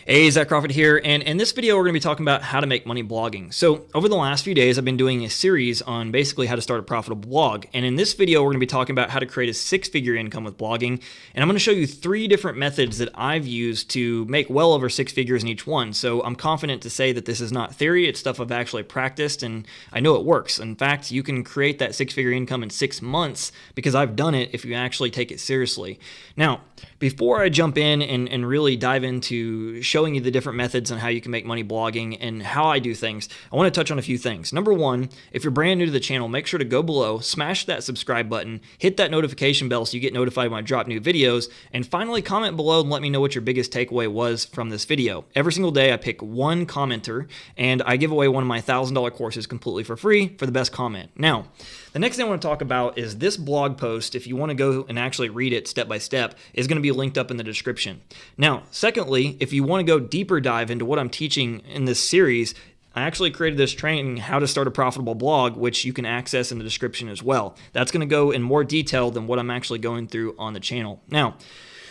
Hey, Zach Crawford here, and in this video we're going to be talking about how to make money blogging. So over the last few days I've been doing a series on basically how to start a profitable blog, and in this video we're going to be talking about how to create a six-figure income with blogging, and I'm going to show you 3 different methods that I've used to make well over 6 figures in each one. So I'm confident to say that this is not theory, it's stuff I've actually practiced, and I know it works. In fact, you can create that 6-figure income in 6 months because I've done it if you actually take it seriously. Now, before I jump in and really dive into showing you the different methods on how you can make money blogging and how I do things, I want to touch on a few things. Number one, if you're brand new to the channel, make sure to go below, smash that subscribe button, hit that notification bell so you get notified when I drop new videos, and finally comment below and let me know what your biggest takeaway was from this video. Every single day I pick one commenter and I give away one of my $1,000 courses completely for free for the best comment. Now, the next thing I want to talk about is this blog post. If you want to go and actually read it step by step, is going to be linked up in the description. Now, secondly, if you want to go deeper dive into what I'm teaching in this series, I actually created this training, How to Start a Profitable Blog, which you can access in the description as well. That's going to go in more detail than what I'm actually going through on the channel. Now,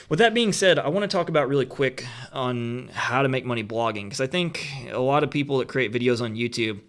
with that being said, I want to talk about really quick on how to make money blogging, because I think a lot of people that create videos on YouTube,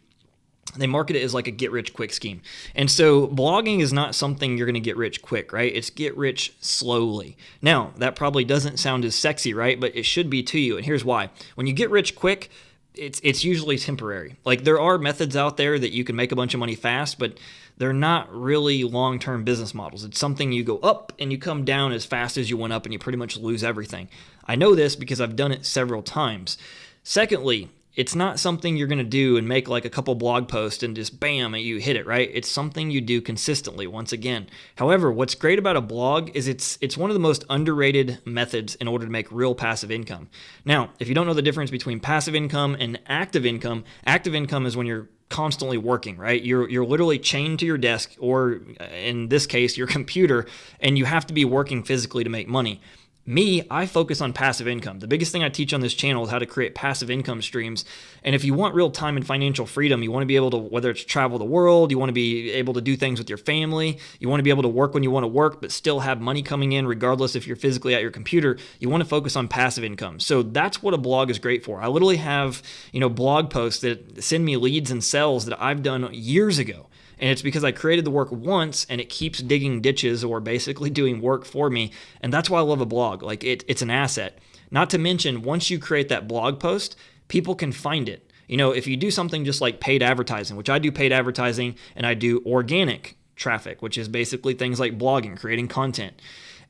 they market it as like a get-rich-quick scheme. And so blogging is not something you're going to get rich quick, right? It's get rich slowly. Now, that probably doesn't sound as sexy, right? But it should be to you, and here's why. When you get rich quick, it's usually temporary. Like, there are methods out there that you can make a bunch of money fast, but they're not really long-term business models. It's something you go up and you come down as fast as you went up and you pretty much lose everything. I know this because I've done it several times. Secondly, it's not something you're going to do and make like a couple blog posts and just bam, you hit it, right? It's something you do consistently, once again. However, what's great about a blog is it's one of the most underrated methods in order to make real passive income. Now, if you don't know the difference between passive income and active income is when you're constantly working, right? You're literally chained to your desk, or in this case, your computer, and you have to be working physically to make money. Me, I focus on passive income. The biggest thing I teach on this channel is how to create passive income streams. And if you want real time and financial freedom, you want to be able to, whether it's travel the world, you want to be able to do things with your family, you want to be able to work when you want to work, but still have money coming in regardless if you're physically at your computer, you want to focus on passive income. So that's what a blog is great for. I literally have, blog posts that send me leads and sales that I've done years ago. And it's because I created the work once and it keeps digging ditches or basically doing work for me. And that's why I love a blog. Like it's an asset. Not to mention, once you create that blog post, people can find it. If you do something just like paid advertising, which I do paid advertising, and I do organic traffic, which is basically things like blogging, creating content.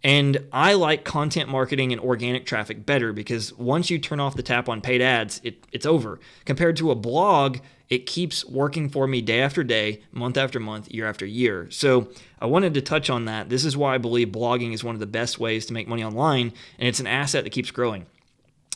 And I like content marketing and organic traffic better because once you turn off the tap on paid ads, it's over. Compared to a blog, it keeps working for me day after day, month after month, year after year. So I wanted to touch on that. This is why I believe blogging is one of the best ways to make money online, and it's an asset that keeps growing.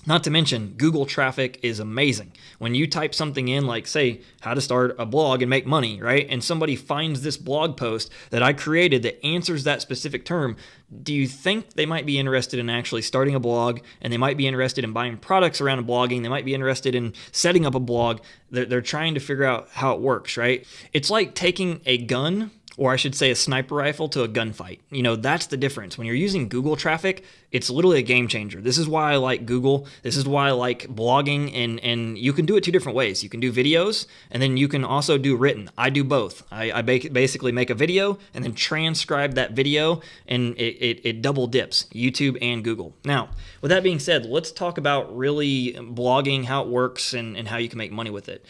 Not to mention, Google traffic is amazing. When you type something in like, say, how to start a blog and make money, right? And somebody finds this blog post that I created that answers that specific term, do you think they might be interested in actually starting a blog, and they might be interested in buying products around blogging? They might be interested in setting up a blog. They're trying to figure out how it works, right? It's like taking a gun, or I should say a sniper rifle, to a gunfight. That's the difference. When you're using Google traffic, it's literally a game changer. This is why I like Google. This is why I like blogging, and you can do it 2 different ways. You can do videos, and then you can also do written. I do both. I basically make a video and then transcribe that video, and it double dips, YouTube and Google. Now, with that being said, let's talk about really blogging, how it works, and how you can make money with it.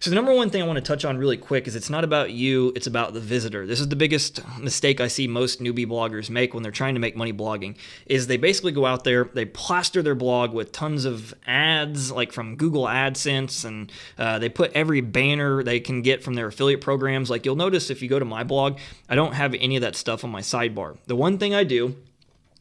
So the number one thing I want to touch on really quick is it's not about you, it's about the visitor. This is the biggest mistake I see most newbie bloggers make when they're trying to make money blogging, is they basically go out there, they plaster their blog with tons of ads, like from Google AdSense, and they put every banner they can get from their affiliate programs. Like, you'll notice if you go to my blog, I don't have any of that stuff on my sidebar. The one thing I do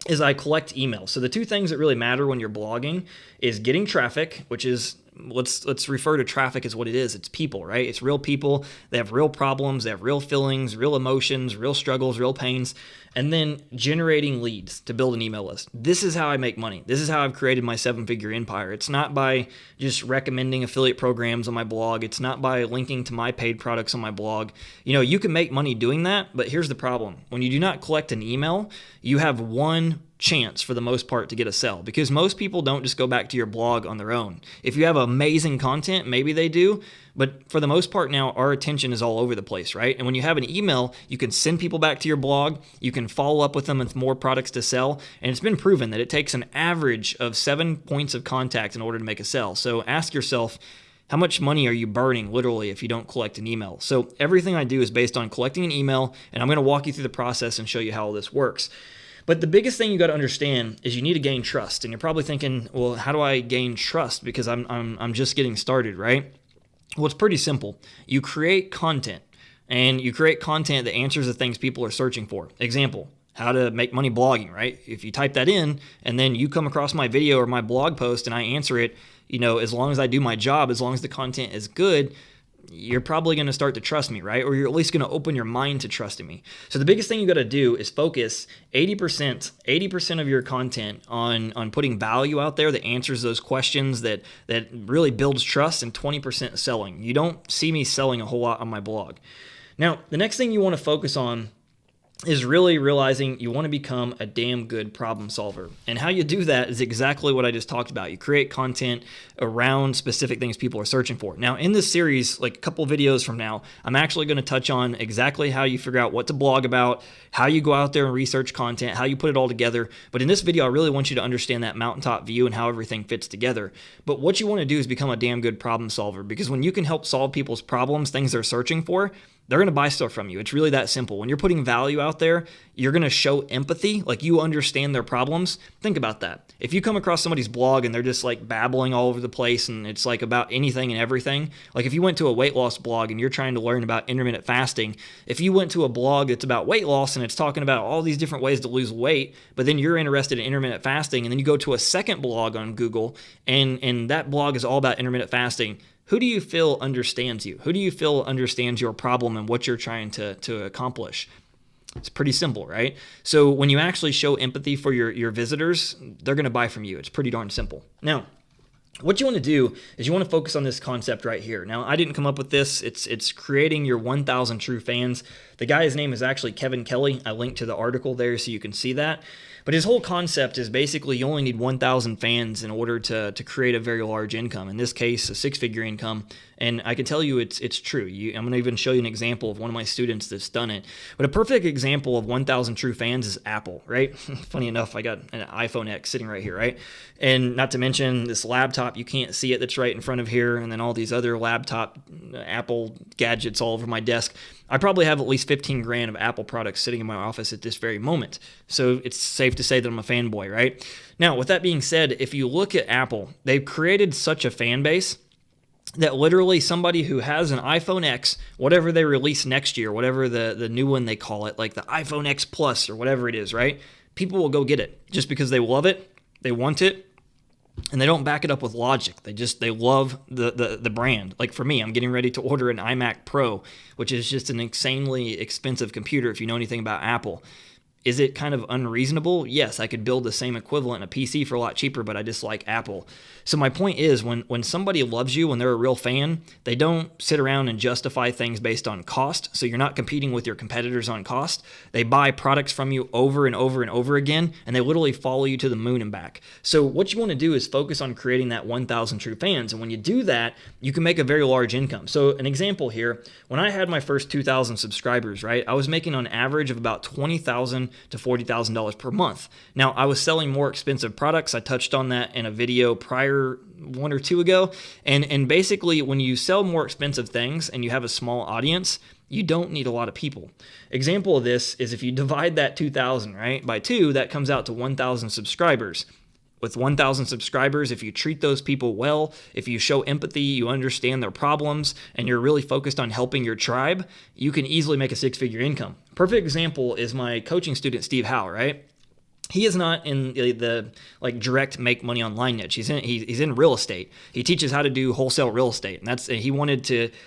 is I collect emails. So the 2 things that really matter when you're blogging is getting traffic, which is, let's refer to traffic as what it is. It's people, right? It's real people. They have real problems. They have real feelings, real emotions, real struggles, real pains. And then generating leads to build an email list. This is how I make money. This is how I've created my 7-figure empire. It's not by just recommending affiliate programs on my blog. It's not by linking to my paid products on my blog. You can make money doing that, but here's the problem. When you do not collect an email, you have one chance for the most part to get a sell, because most people don't just go back to your blog on their own. If you have amazing content, maybe they do, but for the most part now, our attention is all over the place, right? And when you have an email, you can send people back to your blog, you can follow up with them with more products to sell, and it's been proven that it takes an average of 7 points of contact in order to make a sell. So ask yourself, how much money are you burning literally if you don't collect an email? So everything I do is based on collecting an email, and I'm going to walk you through the process and show you how all this works. But the biggest thing you got to understand is you need to gain trust. And you're probably thinking, well, how do I gain trust? Because I'm just getting started, right? Well, it's pretty simple. You create content, and you create content that answers the things people are searching for. Example, how to make money blogging, right? If you type that in and then you come across my video or my blog post and I answer it, as long as I do my job, as long as the content is good, you're probably going to start to trust me, right? Or you're at least going to open your mind to trusting me. So the biggest thing you got to do is focus 80% of your content on putting value out there that answers those questions, that really builds trust, and 20% selling. You don't see me selling a whole lot on my blog. Now, the next thing you want to focus on is really realizing you want to become a damn good problem solver. And how you do that is exactly what I just talked about. You create content around specific things people are searching for. Now, in this series, like a couple videos from now, I'm actually going to touch on exactly how you figure out what to blog about, how you go out there and research content, how you put it all together. But in this video, I really want you to understand that mountaintop view and how everything fits together. But what you want to do is become a damn good problem solver, because when you can help solve people's problems, things they're searching for, they're going to buy stuff from you. It's really that simple. When you're putting value out there, you're going to show empathy, like you understand their problems. Think about that. If you come across somebody's blog and they're just like babbling all over the place and it's like about anything and everything, like if you went to a weight loss blog and you're trying to learn about intermittent fasting, if you went to a blog that's about weight loss and it's talking about all these different ways to lose weight, but then you're interested in intermittent fasting, and then you go to a second blog on Google and that blog is all about intermittent fasting, who do you feel understands you? Who do you feel understands your problem and what you're trying to accomplish? It's pretty simple, right? So when you actually show empathy for your visitors, they're going to buy from you. It's pretty darn simple. Now, what you want to do is you want to focus on this concept right here. Now, I didn't come up with this. It's creating your 1,000 true fans. The guy's name is actually Kevin Kelly. I linked to the article there so you can see that. But his whole concept is basically you only need 1,000 fans in order to create a very large income. In this case, a six-figure income. And I can tell you it's true. I'm going to even show you an example of one of my students that's done it. But a perfect example of 1,000 true fans is Apple, right? Funny enough, I got an iPhone X sitting right here, right? And not to mention this laptop, you can't see it, that's right in front of here, and then all these other laptop Apple gadgets all over my desk. I probably have at least 15 grand of Apple products sitting in my office at this very moment. So it's safe to say that I'm a fanboy, right? Now, with that being said, if you look at Apple, they've created such a fan base that literally somebody who has an iPhone X, whatever they release next year, whatever the new one they call it, like the iPhone X Plus or whatever it is, right? People will go get it just because they love it, they want it, and they don't back it up with logic. They love the brand. Like for me, I'm getting ready to order an iMac Pro, which is just an insanely expensive computer if you know anything about Apple. Is it kind of unreasonable? Yes, I could build the same equivalent, a PC, for a lot cheaper, but I just like Apple. So my point is, when somebody loves you, when they're a real fan, they don't sit around and justify things based on cost. So you're not competing with your competitors on cost. They buy products from you over and over and over again, and they literally follow you to the moon and back. So what you want to do is focus on creating that 1,000 true fans. And when you do that, you can make a very large income. So an example here, when I had my first 2,000 subscribers, right, I was making on average of about $20,000 to $40,000 per month. Now, I was selling more expensive products. I touched on that in a video prior, one or two ago. And basically, when you sell more expensive things and you have a small audience, you don't need a lot of people. Example of this is if you divide that 2,000, right, by 2, that comes out to 1,000 subscribers. With 1,000 subscribers, if you treat those people well, if you show empathy, you understand their problems, and you're really focused on helping your tribe, you can easily make a six-figure income. Perfect example is my coaching student, 𝐤𝐤𝐬𝐺, right? He is not in the like direct make money online niche. He's in real estate. He teaches how to do wholesale real estate, and he wanted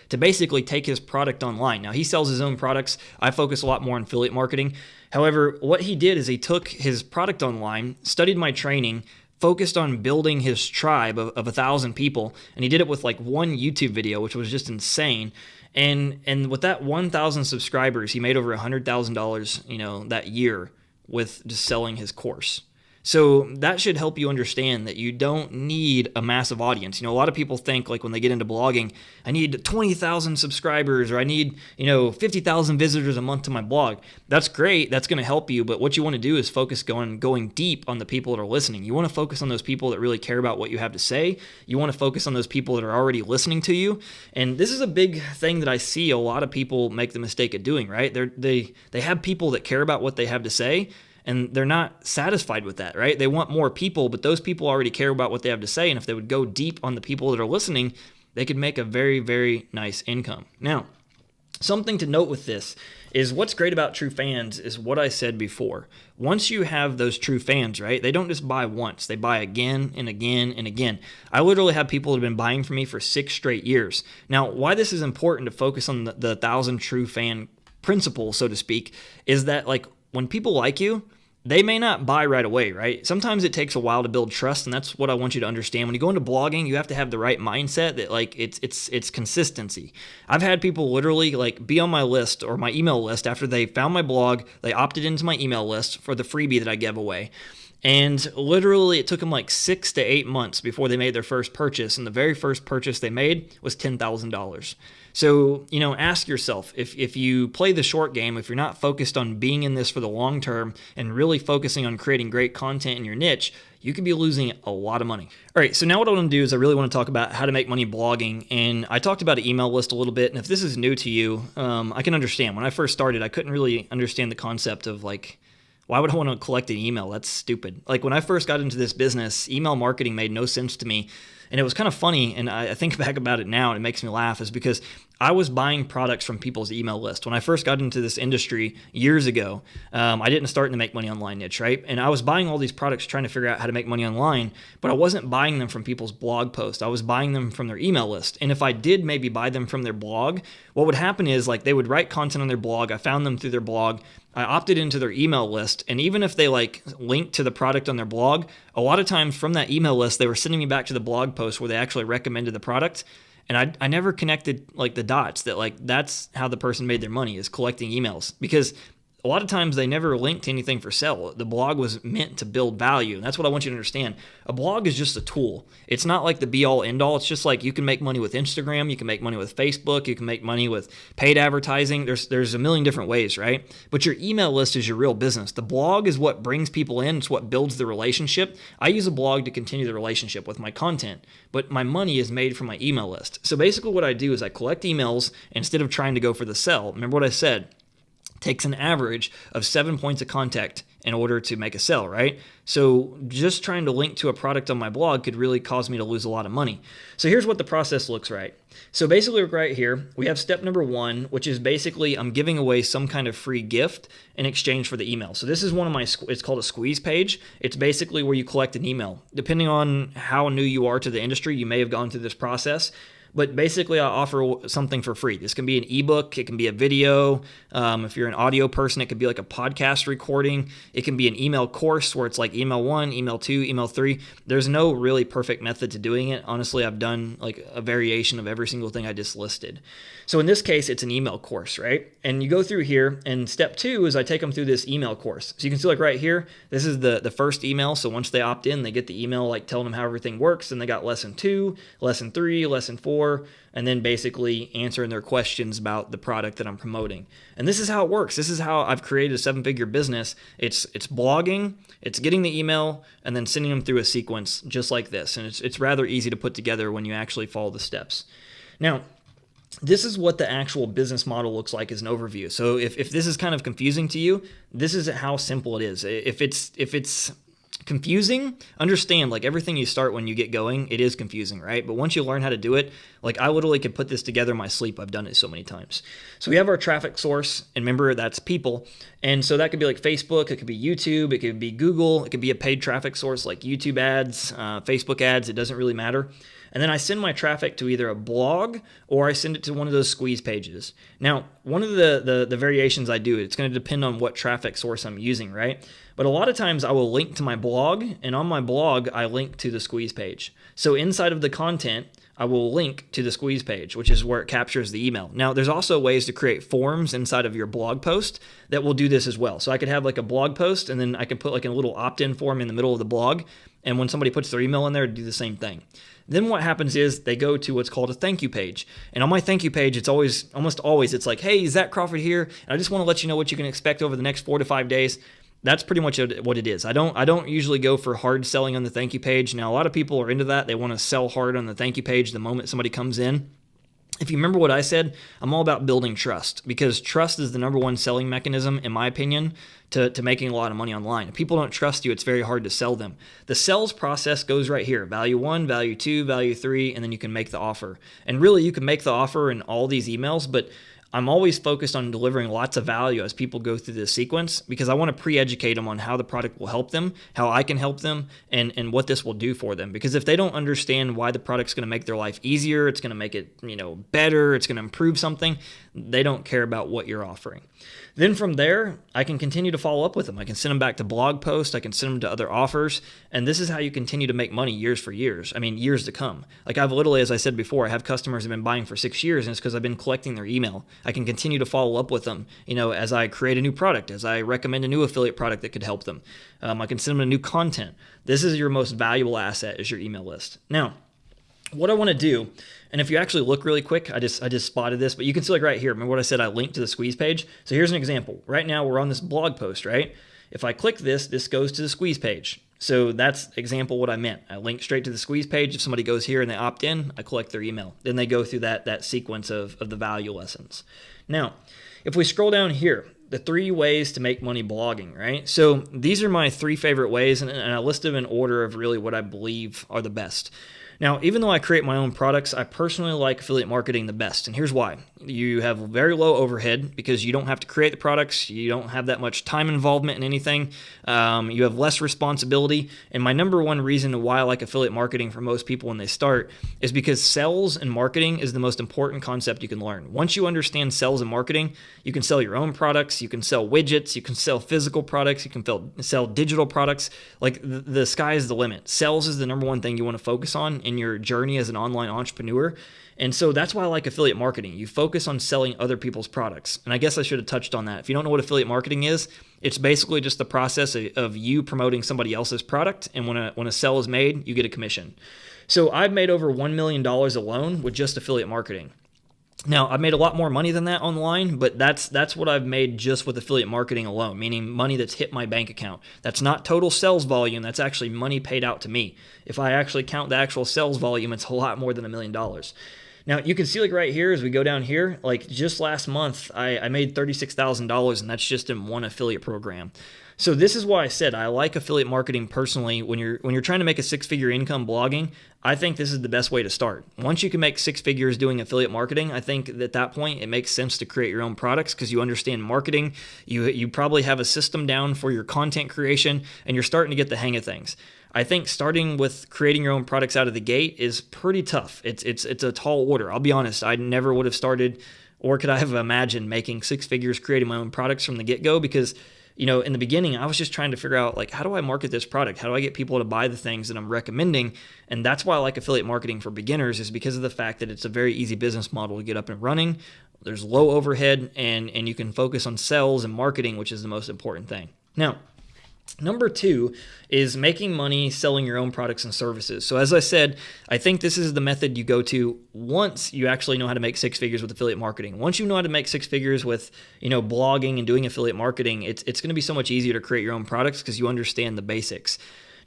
to basically take his product online. Now he sells his own products. I focus a lot more on affiliate marketing. However, what he did is he took his product online, studied my training, focused on building his tribe of 1,000 people, and he did it with like one YouTube video, which was just insane. And with that 1,000 subscribers, he made over $100,000, that year with just selling his course. So that should help you understand that you don't need a massive audience. A lot of people think like when they get into blogging, I need 20,000 subscribers or I need, 50,000 visitors a month to my blog. That's great. That's going to help you. But what you want to do is focus going deep on the people that are listening. You want to focus on those people that really care about what you have to say. You want to focus on those people that are already listening to you. And this is a big thing that I see a lot of people make the mistake of doing, right? They have people that care about what they have to say, and they're not satisfied with that, right? They want more people, but those people already care about what they have to say. And if they would go deep on the people that are listening, they could make a very, very nice income. Now, something to note with this is what's great about true fans is what I said before. Once you have those true fans, right, they don't just buy once. They buy again and again and again. I literally have people that have been buying from me for 6 straight years. Now, why this is important to focus on the 1,000 true fan principle, so to speak, is that like when people like you, they may not buy right away, right? Sometimes it takes a while to build trust, and that's what I want you to understand. When you go into blogging, you have to have the right mindset that like it's consistency. I've had people literally like be on my list or my email list after they found my blog, they opted into my email list for the freebie that I gave away. And literally it took them like 6 to 8 months before they made their first purchase. And the very first purchase they made was $10,000. So, ask yourself, if you play the short game, if you're not focused on being in this for the long term and really focusing on creating great content in your niche, you could be losing a lot of money. All right, so now what I want to do is I really want to talk about how to make money blogging. And I talked about an email list a little bit. And if this is new to you, I can understand. When I first started, I couldn't really understand the concept of like, why would I want to collect an email? That's stupid. Like when I first got into this business, email marketing made no sense to me. And it was kind of funny, and I think back about it now, and it makes me laugh, is because I was buying products from people's email list. When I first got into this industry years ago, I didn't start in the make money online niche, right? And I was buying all these products trying to figure out how to make money online, but I wasn't buying them from people's blog posts. I was buying them from their email list. And if I did maybe buy them from their blog, what would happen is like they would write content on their blog. I found them through their blog. I opted into their email list, and even if they like linked to the product on their blog, a lot of times from that email list, they were sending me back to the blog post where they actually recommended the product. And I never connected like the dots that like that's how the person made their money, is collecting emails, because a lot of times they never linked to anything for sale. The blog was meant to build value. And that's what I want you to understand. A blog is just a tool. It's not like the be all end all. It's just like you can make money with Instagram. You can make money with Facebook. You can make money with paid advertising. There's a million different ways, right? But your email list is your real business. The blog is what brings people in. It's what builds the relationship. I use a blog to continue the relationship with my content, but my money is made from my email list. So basically what I do is I collect emails instead of trying to go for the sell. Remember what I said? Takes an average of 7 points of contact in order to make a sell, right? So just trying to link to a product on my blog could really cause me to lose a lot of money. So here's what the process looks like. So basically right here, we have step number 1, which is basically I'm giving away some kind of free gift in exchange for the email. So this is one of my, it's called a squeeze page. It's basically where you collect an email. Depending on how new you are to the industry, you may have gone through this process. But basically, I offer something for free. This can be an ebook. It can be a video. If you're an audio person, it could be like a podcast recording. It can be an email course where it's like email 1, email 2, email 3. There's no really perfect method to doing it. Honestly, I've done like a variation of every single thing I just listed. So in this case, it's an email course, right? And you go through here, and step 2 is I take them through this email course. So you can see like right here, this is the first email. So once they opt in, they get the email like telling them how everything works. And they got lesson 2, lesson 3, lesson 4, and then basically answering their questions about the product that I'm promoting. And this is how it works. This is how I've created a 7-figure business. It's blogging, it's getting the email, and then sending them through a sequence just like this. And it's rather easy to put together when you actually follow the steps. Now, this is what the actual business model looks like as an overview. So if this is kind of confusing to you, this is how simple it is. If it's confusing, understand like everything you start when you get going, it is confusing, right? But once you learn how to do it, like I literally could put this together in my sleep. I've done it so many times. So we have our traffic source, and remember that's people. And so that could be like Facebook, it could be YouTube, it could be Google, it could be a paid traffic source like YouTube ads, Facebook ads, it doesn't really matter. And then I send my traffic to either a blog or I send it to one of those squeeze pages. Now, one of the variations I do, it's going to depend on what traffic source I'm using, right? But a lot of times I will link to my blog, and on my blog, I link to the squeeze page. So inside of the content, I will link to the 𝐤𝐸𝐧 page, which is where it captures the email. Now, there's also ways to create forms inside of your blog post that will do this as well. So I could have like a blog post, and then I can put like a little opt-in form in the middle of the blog, and when somebody puts their email in there, do the same thing. Then what happens is they go to what's called a thank you page. And on my thank you page, it's almost always, it's like, hey, Zach Crawford here, and I just want to let you know what you can expect over the next 4 to 5 days. That's pretty much what it is. I don't usually go for hard selling on the thank you page. Now, a lot of people are into that. They want to sell hard on the thank you page the moment somebody comes in. If you remember what I said, I'm all about building trust, because trust is the number one selling mechanism, in my opinion, to making a lot of money online. If people don't trust you, it's very hard to sell them. The sales process goes right here. Value 1, value 2, value 3, and then you can make the offer. And really, you can make the offer in all these emails, but I'm always focused on delivering lots of value as people go through this sequence, because I want to pre-educate them on how the product will help them, how I can help them, and what this will do for them. Because if they don't understand why the product's going to make their life easier, it's going to make it, better, it's going to improve something, they don't care about what you're offering. Then from there, I can continue to follow up with them. I can send them back to blog posts. I can send them to other offers. And this is how you continue to make money years to come. Like I've literally, as I said before, I have customers who have been buying for 6 years, and it's because I've been collecting their email. I can continue to follow up with them, as I create a new product, as I recommend a new affiliate product that could help them. I can send them new content. This is your most valuable asset, is your email list. Now, what I want to do, and if you actually look really quick, I just spotted this, but you can see like right here, remember what I said, I linked to the 𝐤𝐸𝐧 page. So here's an example. Right now we're on this blog post, right? If I click this goes to the 𝐤𝐸𝐧 page. So that's example what I meant. I link straight to the 𝐤𝐸𝐧 page. If somebody goes here and they opt in, I collect their email. Then they go through that sequence of the value lessons. Now, if we scroll down here, the 3 ways to make money blogging, right? So these are my 3 favorite ways, and I list them in order of really what I believe are the best. Now, even though I create my own products, I personally like affiliate marketing the best, and here's why. You have very low overhead because you don't have to create the products, you don't have that much time involvement in anything, you have less responsibility, and my number one reason why I like affiliate marketing for most people when they start is because sales and marketing is the most important concept you can learn. Once you understand sales and marketing, you can sell your own products, you can sell widgets, you can sell physical products, you can sell digital products. Like the sky is the limit. Sales is the number one thing you want to focus on in your journey as an online entrepreneur. And so that's why I like affiliate marketing. You focus on selling other people's products. And I guess I should have touched on that. If you don't know what affiliate marketing is, it's basically just the process of you promoting somebody else's product. And when a sale is made, you get a commission. So I've made over $1 million alone with just affiliate marketing. Now, I've made a lot more money than that online, but that's what I've made just with affiliate marketing alone, meaning money that's hit my bank account. That's not total sales volume. That's actually money paid out to me. If I actually count the actual sales volume, it's a lot more than $1 million. Now, you can see like right here as we go down here, like just last month, I made $36,000, and that's just in one affiliate program. So this is why I said I like affiliate marketing personally. When you're trying to make a 6-figure income blogging, I think this is the best way to start. Once you can make 6 figures doing affiliate marketing, I think at that point it makes sense to create your own products because you understand marketing. You probably have a system down for your content creation, and you're starting to get the hang of things. I think starting with creating your own products out of the gate is pretty tough. It's a tall order. I'll be honest, I never would have started, or could I have imagined making 6 figures creating my own products from the get-go, because in the beginning, I was just trying to figure out, like, how do I market this product? How do I get people to buy the things that I'm recommending? And that's why I like affiliate marketing for beginners, is because of the fact that it's a very easy business model to get up and running. There's low overhead, and you can focus on sales and marketing, which is the most important thing. Now, number 2 is making money selling your own products and services. So as I said, I think this is the method you go to once you actually know how to make 6 figures with affiliate marketing. Once you know how to make 6 figures with, blogging and doing affiliate marketing, it's going to be so much easier to create your own products because you understand the basics.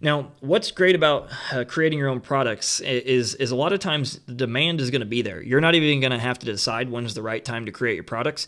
Now, what's great about creating your own products is a lot of times the demand is going to be there. You're not even going to have to decide when's the right time to create your products.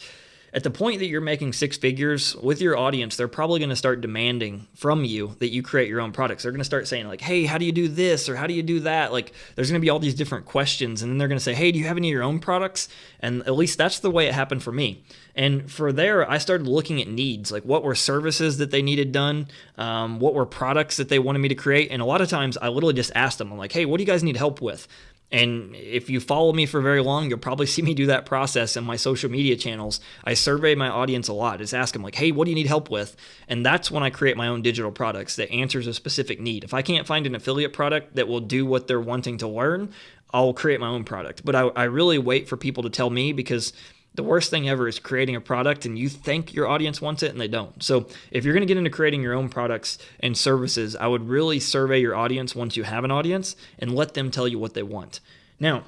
At the point that you're making 6 figures with your audience, they're probably going to start demanding from you that you create your own products. They're going to start saying like, hey, how do you do this? Or how do you do that? Like, there's going to be all these different questions. And then they're going to say, hey, do you have any of your own products? And at least that's the way it happened for me. And for there, I started looking at needs, like what were services that they needed done, what were products that they wanted me to create. And a lot of times I literally just asked them, I'm like, hey, what do you guys need help with? And if you follow me for very long, you'll probably see me do that process in my social media channels. I survey my audience a lot. Just ask them like, hey, what do you need help with? And that's when I create my own digital products that answers a specific need. If I can't find an affiliate product that will do what they're wanting to learn, I'll create my own product. But I really wait for people to tell me, because the worst thing ever is creating a product and you think your audience wants it and they don't. So if you're going to get into creating your own products and services, I would really survey your audience once you have an audience and let them tell you what they want. Now,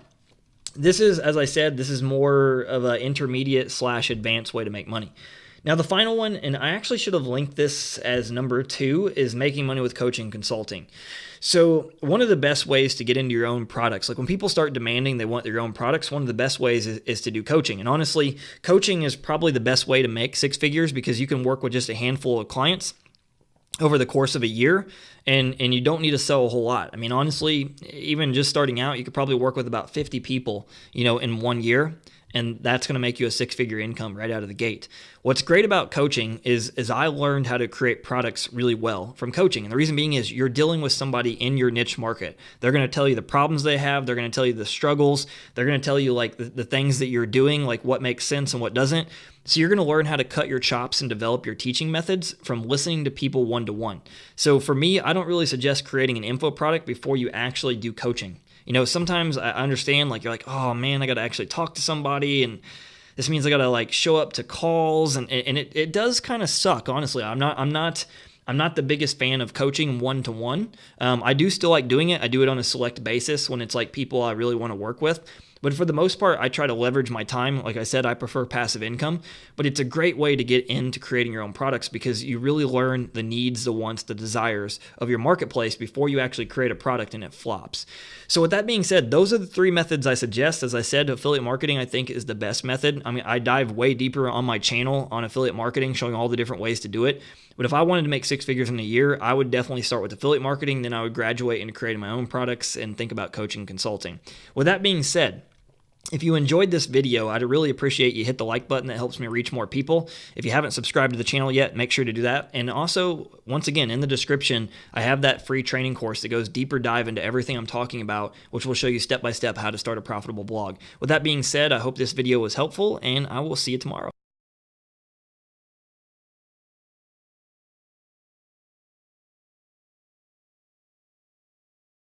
this is, as I said, this is more of an intermediate / advanced way to make money. Now, the final one, and I actually should have linked this as number 2, is making money with coaching and consulting. So one of the best ways to get into your own products, like when people start demanding they want their own products, one of the best ways is to do coaching. And honestly, coaching is probably the best way to make 6 figures, because you can work with just a handful of clients over the course of a year, and you don't need to sell a whole lot. I mean, honestly, even just starting out, you could probably work with about 50 people, in 1 year. And that's going to make you a 6-figure income right out of the gate. What's great about coaching is I learned how to create products really well from coaching. And the reason being is you're dealing with somebody in your niche market. They're going to tell you the problems they have. They're going to tell you the struggles. They're going to tell you like the things that you're doing, like what makes sense and what doesn't. So you're going to learn how to cut your chops and develop your teaching methods from listening to people one-to-one. So for me, I don't really suggest creating an info product before you actually do coaching. Sometimes I understand, like, you're like, oh man, I got to actually talk to somebody, and this means I got to like show up to calls, and it does kind of suck, honestly. I'm not the biggest fan of coaching one-to-one. I do still like doing it. I do it on a select basis when it's like people I really want to work with. But for the most part, I try to leverage my time. Like I said, I prefer passive income, but it's a great way to get into creating your own products, because you really learn the needs, the wants, the desires of your marketplace before you actually create a product and it flops. So with that being said, those are the 3 methods I suggest. As I said, affiliate marketing, I think, is the best method. I mean, I dive way deeper on my channel on affiliate marketing, showing all the different ways to do it. But if I wanted to make 6 figures in a year, I would definitely start with affiliate marketing. Then I would graduate into creating my own products and think about coaching and consulting. With that being said, if you enjoyed this video, I'd really appreciate you hit the like button. That helps me reach more people. If you haven't subscribed to the channel yet, make sure to do that. And also, once again, in the description, I have that free training course that goes deeper dive into everything I'm talking about, which will show you step by step how to start a profitable blog. With that being said, I hope this video was helpful, and I will see you tomorrow.